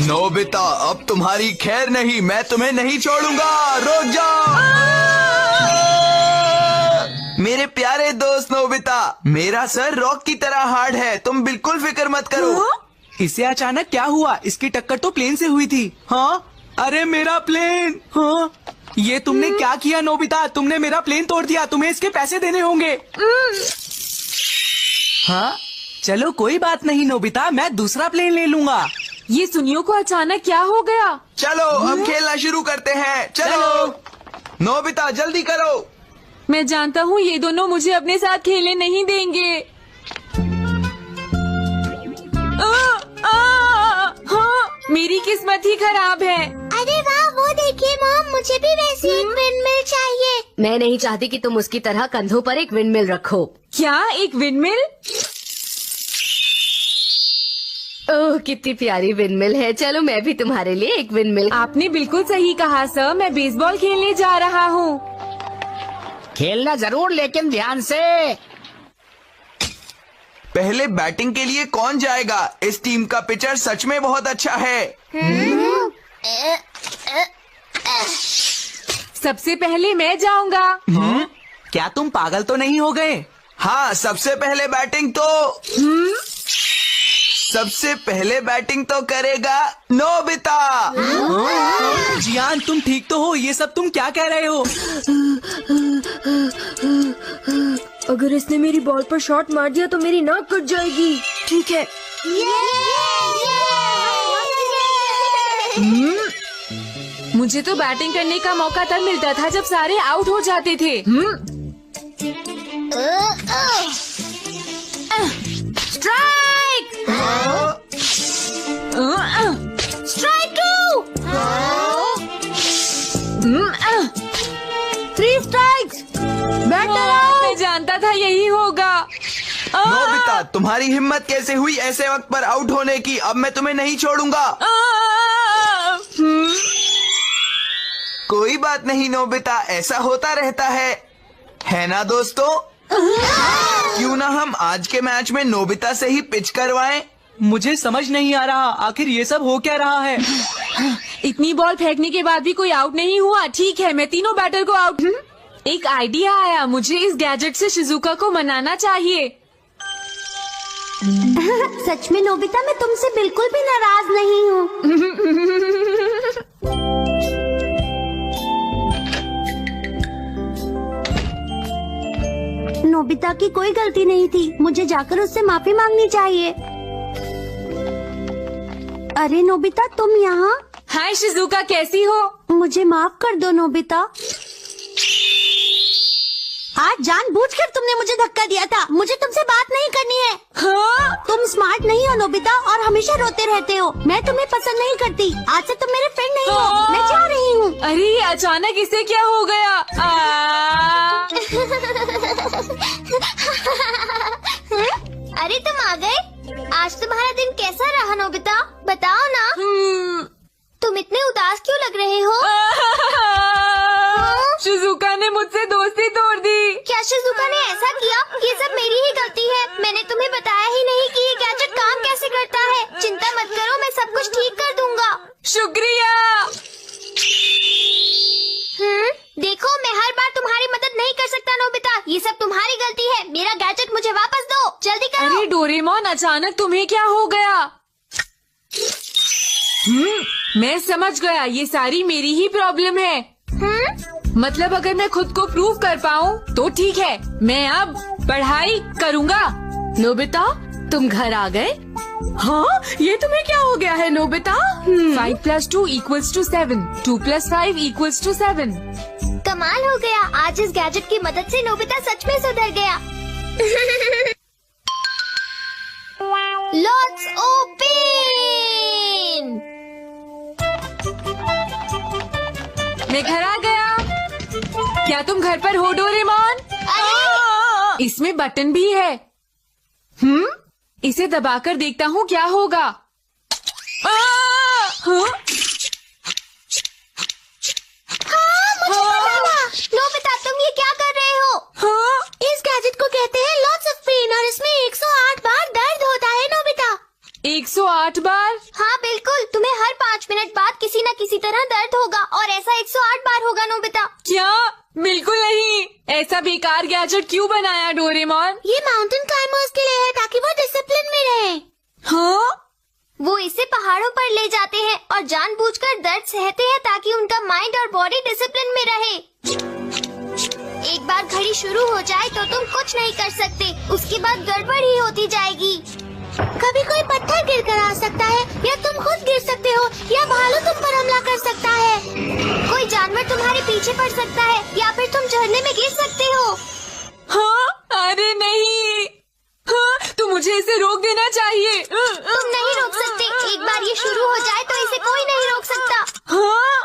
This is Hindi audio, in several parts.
नोबिता, अब तुम्हारी खैर नहीं, मैं तुम्हें नहीं छोड़ूंगा। रुक जाओ मेरे प्यारे दोस्त नोबिता, मेरा सर रॉक की तरह हार्ड है, तुम बिल्कुल फिक्र मत करो। इसे अचानक क्या हुआ? इसकी टक्कर तो प्लेन से हुई थी। हाँ, अरे मेरा प्लेन। हाँ, ये तुमने क्या किया नोबिता? तुमने मेरा प्लेन तोड़ दिया, तुम्हें इसके पैसे देने होंगे। हाँ, चलो कोई बात नहीं नोबिता, मैं दूसरा प्लेन ले लूंगा। ये सुनियो को अचानक क्या हो गया? चलो अब खेलना शुरू करते हैं। चलो नोबिता जल्दी करो। मैं जानता हूँ ये दोनों मुझे अपने साथ खेलने नहीं देंगे। हाँ, मेरी किस्मत ही खराब है। अरे वाह, वो देखिए मॉम, मुझे भी वैसी एक विंडमिल चाहिए। मैं नहीं चाहती कि तुम उसकी तरह कंधों पर एक विंडमिल रखो। क्या, एक विंडमिल? ओह, कितनी प्यारी विंडमिल है। चलो मैं भी तुम्हारे लिए एक विंडमिल। आपने बिल्कुल सही कहा सर, मैं बेसबॉल खेलने जा रहा हूँ। खेलना जरूर, लेकिन ध्यान से। पहले बैटिंग के लिए कौन जाएगा? इस टीम का पिचर सच में बहुत अच्छा है। सबसे पहले मैं जाऊंगा। क्या तुम पागल तो नहीं हो गए? हाँ, सबसे पहले बैटिंग तो करेगा नोबिता। जियान, तुम ठीक तो हो? ये सब तुम क्या कह रहे हो? अगर इसने मेरी बॉल पर शॉट मार दिया तो मेरी नाक कट जाएगी। ठीक है। मुझे तो बैटिंग करने का मौका तब मिलता था जब सारे आउट हो जाते थे। स्ट्राइक! स्ट्राइक 2! 3 स्ट्राइक्स! मैं जानता था यही होगा। नोबिता, तुम्हारी हिम्मत कैसे हुई ऐसे वक्त पर आउट होने की? अब मैं तुम्हें नहीं छोड़ूंगा। कोई बात नहीं नोबिता, ऐसा होता रहता है ना दोस्तों? क्यों ना हम आज के मैच में नोबिता से ही पिच करवाएं? मुझे समझ नहीं आ रहा, आखिर ये सब हो क्या रहा है? इतनी बॉल फेंकने के बाद भी कोई आउट नहीं हुआ। ठीक है, मैं तीनों बैटर को आउट। एक आइडिया आया, मुझे इस गैजेट से शिजुका को मनाना चाहिए। सच में नोबिता, मैं तुमसे बिल्कुल भी नाराज नहीं हूँ। नोबिता की कोई गलती नहीं थी, मुझे जाकर उससे माफी मांगनी चाहिए। अरे नोबिता, तुम यहाँ? हाय शिजुका, कैसी हो? मुझे माफ कर दो नोबिता। आज जानबूझकर तुमने मुझे धक्का दिया था। मुझे तुमसे बात नहीं करनी है। हाँ? तुम स्मार्ट नहीं हो नोबिता, और हमेशा रोते रहते हो। मैं तुम्हें पसंद नहीं करती। आज से तुम मेरे फ्रेंड नहीं हो। मैं जा रही हूँ। अरे अचानक इसे क्या हो गया? अरे तुम आ गए। आज तुम्हारा दिन कैसा रहा नोबिता? बताओ ना। तुम इतने उदास क्यों लग रहे हो? शिजुका ने मुझसे दोस्ती तोड़ दी। क्या शिजुका ने ऐसा किया? ये सब मेरी ही गलती है। मैंने तुम्हें बताया ही नहीं कि ये गैजेट काम कैसे करता है। चिंता मत करो, मैं सब कुछ ठीक कर दूंगा। शुक्रिया। देखो, मैं हर बार तुम्हारी मदद नहीं कर सकता नोबिता। ये सब तुम्हारी गलती है। मेरा गैजेट मुझे वापस दो, जल्दी करो। अरे डोरेमोन, अचानक तुम्हें क्या हो गया? मैं समझ गया, ये सारी मेरी ही प्रॉब्लम है। मतलब अगर मैं खुद को प्रूव कर पाऊँ तो ठीक है, मैं अब पढ़ाई करूँगा। नोबिता, तुम घर आ गए? हाँ, ये तुम्हें क्या हो गया है नोबिता? 5 + 2 = 7, 2 + 5 = 7। कमाल हो गया, आज इस गैजेट की मदद से नोबिता सच में सुधर गया। Let's open! मैं घर आ गया। क्या तुम घर पर हो डोरेमोन? इसमें बटन भी है। इसे दबाकर देखता हूँ क्या होगा। नोबिता, तुम ये क्या कर रहे हो? बिल्कुल नहीं। ऐसा बेकार गैजेट क्यों बनाया डोरेमोन? ये माउंटेन क्लाइंबर्स के लिए है ताकि वो डिसिप्लिन में रहे। हाँ? वो इसे पहाड़ों पर ले जाते हैं और जानबूझकर दर्द सहते हैं ताकि उनका माइंड और बॉडी डिसिप्लिन में रहे। एक बार घड़ी शुरू हो जाए तो तुम कुछ नहीं कर सकते, उसके बाद गड़बड़ ही होती जाएगी। कभी कोई पत्थर गिर कर आ सकता है, या तुम खुद गिर सकते हो, या भालू तुम पर हमला कर सकता है। कोई जानवर तुम्हारे पीछे पड़ सकता है, या फिर तुम झरने में गिर सकते हो। हाँ? अरे नहीं। हाँ? तो मुझे इसे रोक देना चाहिए। तुम नहीं रोक सकते, एक बार ये शुरू हो जाए तो इसे कोई नहीं रोक सकता। हाँ?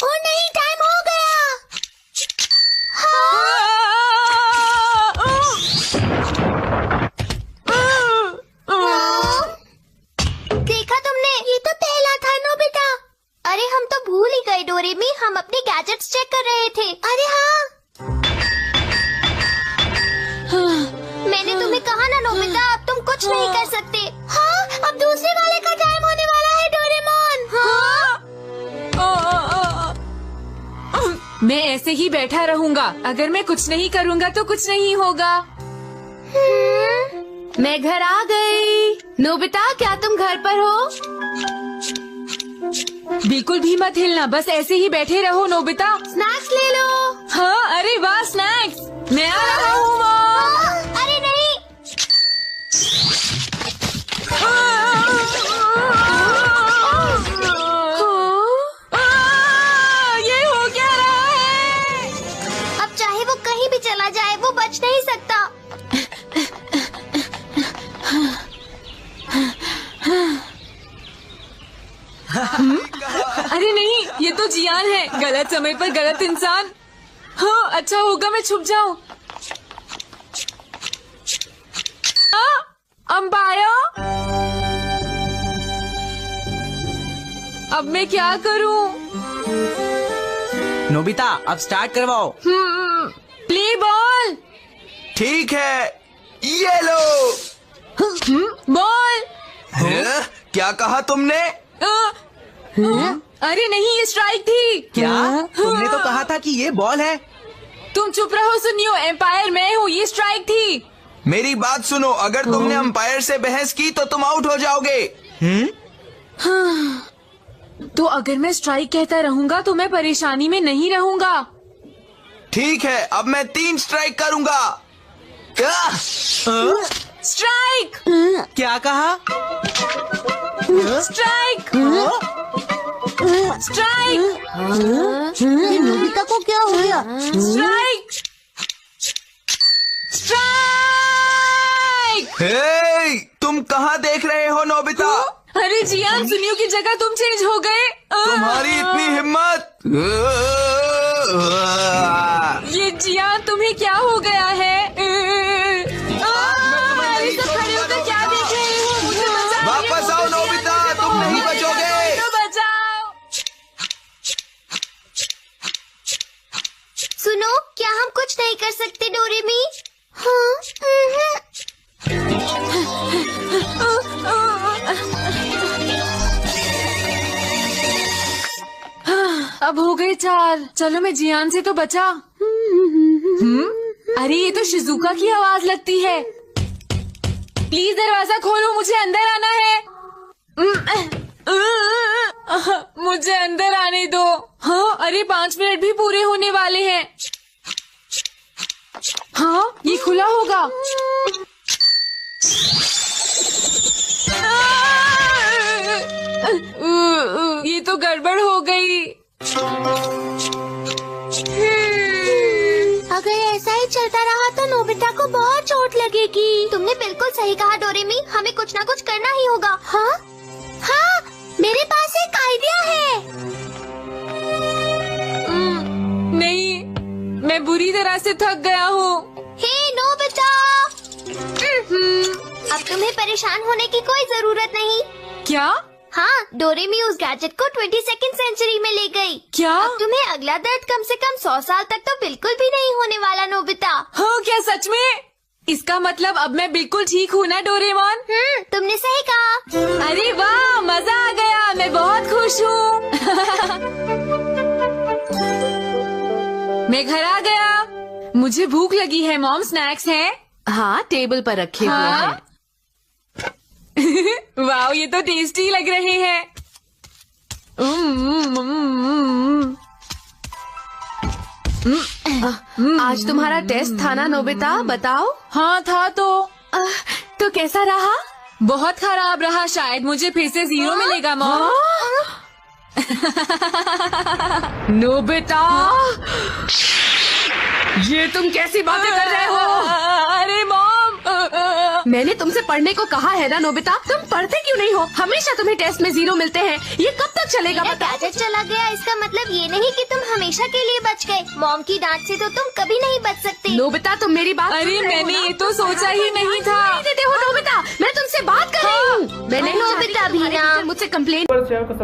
ओ नहीं, टाइम हो गया। देखा तुमने, ये तो पहला था नोबिता। अरे हम तो भूल ही गए डोरेमी, हम अपने गैजेट्स चेक कर रहे थे। अरे हाँ, मैंने तुम्हें कहा ना नोबिता, अब तुम कुछ नहीं कर सकते। हाँ, अब दूसरे वाले का टाइम होने वाला है डोरेमोन। हाँ? मैं ऐसे ही बैठा रहूंगा। अगर मैं कुछ नहीं करूंगा तो कुछ नहीं होगा। मैं घर आ गई। नोबिता, क्या तुम घर पर हो? बिल्कुल भी मत हिलना, बस ऐसे ही बैठे रहो नोबिता। स्नैक्स ले लो। हाँ? अरे वाह, स्नैक्स। मैं आ रहा हूँ मॉम। अरे नहीं, ये हो क्या रहा है? अब चाहे वो कहीं भी चला जाए, वो बच नहीं सकता। अरे नहीं, ये तो जियान है। गलत समय पर गलत इंसान। हाँ, अच्छा होगा मैं छुप जाऊं। अंपायर, अब मैं क्या करूं? नोबिता, अब स्टार्ट करवाओ। Play ball. ठीक है, ये लो। बॉल। हैं? क्या कहा तुमने? अरे नहीं, ये स्ट्राइक थी। क्या? तुमने तो कहा था कि ये बॉल है। तुम चुप रहो, सुनियो। एम्पायर मैं हूँ, ये स्ट्राइक थी। मेरी बात सुनो, अगर तुमने अंपायर से बहस की तो तुम आउट हो जाओगे। तो अगर मैं स्ट्राइक कहता रहूंगा तो मैं परेशानी में नहीं रहूंगा। ठीक है, अब मैं 3 स्ट्राइक करूंगा। स्ट्राइक। क्या कहा? स्ट्राइक। स्ट्राइक। ये नोबिता को क्या हो गया? स्ट्राइक। स्ट्राइक। हे, तुम कहाँ देख रहे हो नोबिता? अरे जियान, सुनियो की जगह तुम चेंज हो गए। तुम्हारी इतनी हिम्मत? ये जियान, तुम्हें क्या हो गया है? अरे सब खड़े होकर क्या देख रहे हो? मुझे बचाओ। वापस आओ नोबिता, तुम नहीं बचोगे। तो बचाओ। सुनो, क्या हम कुछ नहीं कर सकते डोरेमी? हाँ? अब हो गए 4। चलो, मैं जियान से तो बचा। अरे ये तो शिजुका की आवाज लगती है। प्लीज दरवाजा खोलो, मुझे अंदर आना है। मुझे अंदर आने दो। हाँ, अरे 5 मिनट भी पूरे होने वाले हैं। हाँ, ये खुला होगा। ये तो गड़बड़ हो गई। अगर ऐसा ही चलता रहा तो नोबिता को बहुत चोट लगेगी। तुमने बिल्कुल सही कहा डोरेमी, हमें कुछ ना कुछ करना ही होगा। हाँ? हाँ, मेरे पास एक आइडिया है। नहीं, मैं बुरी तरह से थक गया हूँ। हे नोबिता! अब तुम्हें परेशान होने की कोई जरूरत नहीं। क्या? हाँ, डोरेमी उस गैजेट को 22nd सेंचुरी में ले गई। क्या? अब तुम्हें अगला दर्द कम से कम 100 साल तक तो बिल्कुल भी नहीं होने वाला नोबिता। हाँ, क्या सच में? इसका मतलब अब मैं बिल्कुल ठीक हूँ ना डोरेमोन? तुमने सही कहा। अरे वाह, मजा आ गया। मैं बहुत खुश हूँ। मैं घर आ गया। मुझे भूख लगी है मॉम, स्नैक्स हैं? हाँ, टेबल पर रखे हुए हाँ? हैं। वाह, ये तो टेस्टी लग रहे हैं। आज तुम्हारा टेस्ट था ना नोबिता, बताओ। हाँ था तो। तो कैसा रहा? बहुत खराब रहा, शायद मुझे फिर से 0 मिलेगा मॉम। नोबिता, ये तुम कैसी बातें कर रहे हो? अरे मॉम, मैंने तुमसे पढ़ने को कहा है ना नोबिता, तुम पढ़ते क्यों नहीं हो? हमेशा तुम्हें टेस्ट में 0 मिलते हैं। ये कब तक चलेगा मेरा बताओ? गैजेट चला गया, इसका मतलब ये नहीं कि तुम हमेशा के लिए बच गए। मॉम की डांट से तो तुम कभी नहीं बच सकते। नोबिता, तुम मेरी बात अरे सुन रहे हो मैंने ना? ये तो सोचा ही नहीं था। नहीं देते हो नोबिता, मैं तुमसे बात कर रही हूँ। मैं नहीं नोबिता चाहती कि भी तुम्हारे ना। टीचर मुझसे कंप्लेन। पर चैनल को